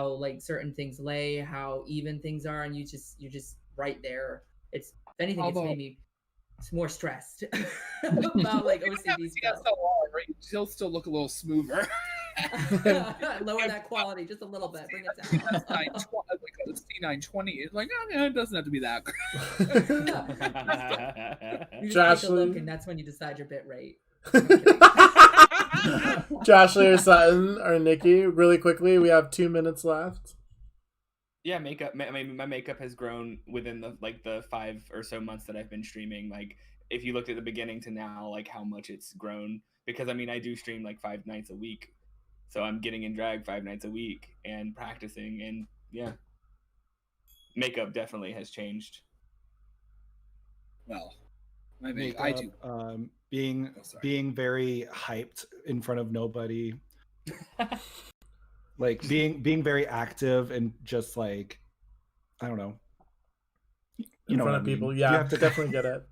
like certain things lay, how even things are, and you're just right there. It's if anything, it's made me more stressed about like OCD stuff. You'll still look a little smoother. Lower that quality just a little bit. Bring it down. Like a C920. It's like, oh, yeah, it doesn't have to be that. You just take a look, and that's when you decide your bit rate. Joshly or Sutton or Nikki, really quickly, we have 2 minutes left. Yeah, makeup. I mean, my makeup has grown within the 5 or so months that I've been streaming. Like, if you looked at the beginning to now, like how much it's grown. Because I mean, I do stream like 5 nights a week, so I'm getting in drag 5 nights a week and practicing, and yeah, makeup definitely has changed. Well, my makeup, I do. Being very hyped in front of nobody. Like being very active and just like, I don't know. In front of people, yeah, you have to definitely get it.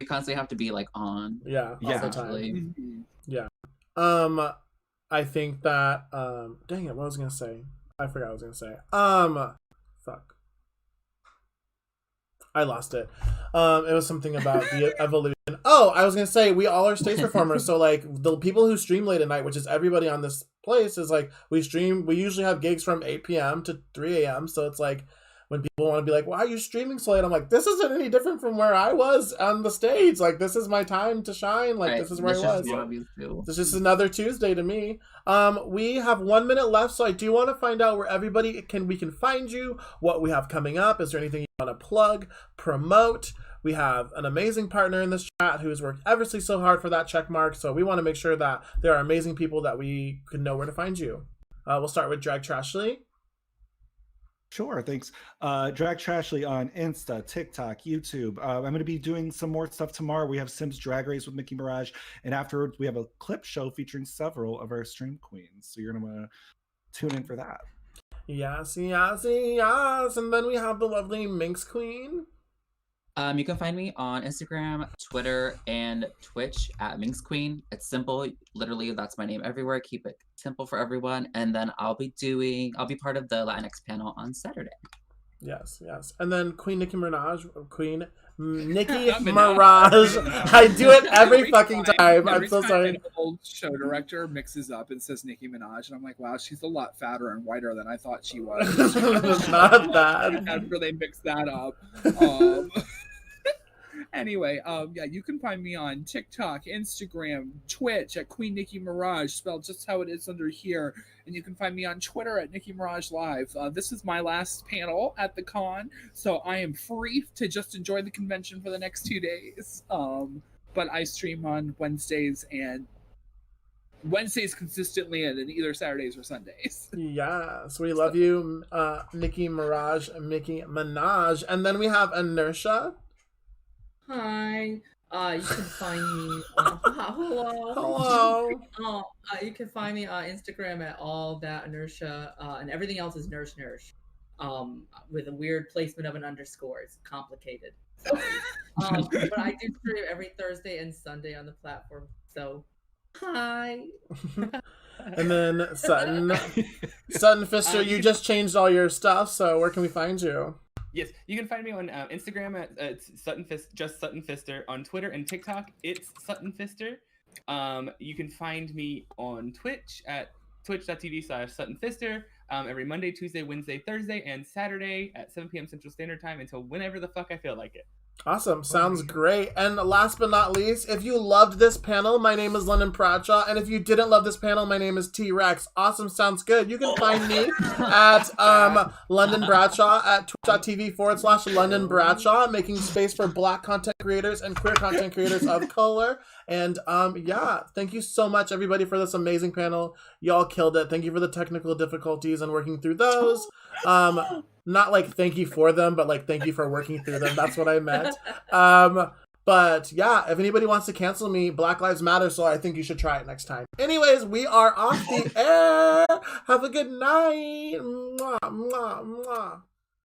You constantly have to be like on. Yeah, all the time. Mm-hmm. Yeah. I think that dang it, what was I gonna say? I forgot what I was gonna say. Fuck. I lost it. It was something about the evolution. Oh, I was gonna say we all are stage performers. So like the people who stream late at night, which is everybody on this place, is like we usually have gigs from 8 p.m. to 3 a.m. So it's like when people want to be like, why are you streaming so late? I'm like, this isn't any different from where I was on the stage. Like, this is my time to shine. Like, this is where I was. This is just another Tuesday to me. We have 1 minute left, so I do want to find out where everybody we can find you, what we have coming up. Is there anything you want to plug, promote, We have an amazing partner in this chat who's worked ever so hard for that check mark. So we want to make sure that there are amazing people that we can know where to find you. We'll start with Drag Trashly. Sure, thanks. Drag Trashly on Insta, TikTok, YouTube. I'm going to be doing some more stuff tomorrow. We have Sims Drag Race with Mickey Mirage, and afterwards we have a clip show featuring several of our stream queens. So you're going to want to tune in for that. Yes. And then we have the lovely Minx Queen. You can find me on Instagram, Twitter, and Twitch at Minx Queen. It's simple. Literally, that's my name everywhere. Keep it simple for everyone. And then I'll be part of the Latinx panel on Saturday. Yes. And then Queen Nicki Minaj. I do it every fucking time. I'm so sorry. An old show director mixes up and says Nicki Minaj, and I'm like, wow, she's a lot fatter and whiter than I thought she was. It's not bad. After they mix that up. Anyway, you can find me on TikTok, Instagram, Twitch at Queen Nicki Mirage, spelled just how it is under here. And you can find me on Twitter at Nicki Mirage Live. This is my last panel at the con, so I am free to just enjoy the convention for the next 2 days. But I stream on Wednesdays consistently, and then either Saturdays or Sundays. Yes, we love you, Nicki Minaj. And then we have Inertia. Hi. You can find me. Hello. You can find me on Instagram at all that inertia, and everything else is Nurse. With a weird placement of an underscore. It's complicated. But I do stream every Thursday and Sunday on the platform. So, hi. And then Sutton Fister, you just changed all your stuff. So where can we find you? Yes, you can find me on Instagram at Sutton Fister. On Twitter and TikTok, it's Sutton Fister. You can find me on Twitch at twitch.tv/Sutton Fister every Monday, Tuesday, Wednesday, Thursday, and Saturday at 7 p.m. Central Standard Time until whenever the fuck I feel like it. Awesome. Sounds great. And last but not least, if you loved this panel, my name is LondynBradshaw. And if you didn't love this panel, my name is T-Rex. Awesome. Sounds good. You can find me at LondynBradshaw at twitch.tv/LondynBradshaw, making space for Black content creators and queer content creators of color. And thank you so much, everybody, for this amazing panel. Y'all killed it. Thank you for the technical difficulties and working through those. Not like thank you for them, but like thank you for working through them. That's what I meant. But yeah, if anybody wants to cancel me, Black Lives Matter, so I think you should try it next time. Anyways, we are off the air. Have a good night. Mwah, mwah, mwah.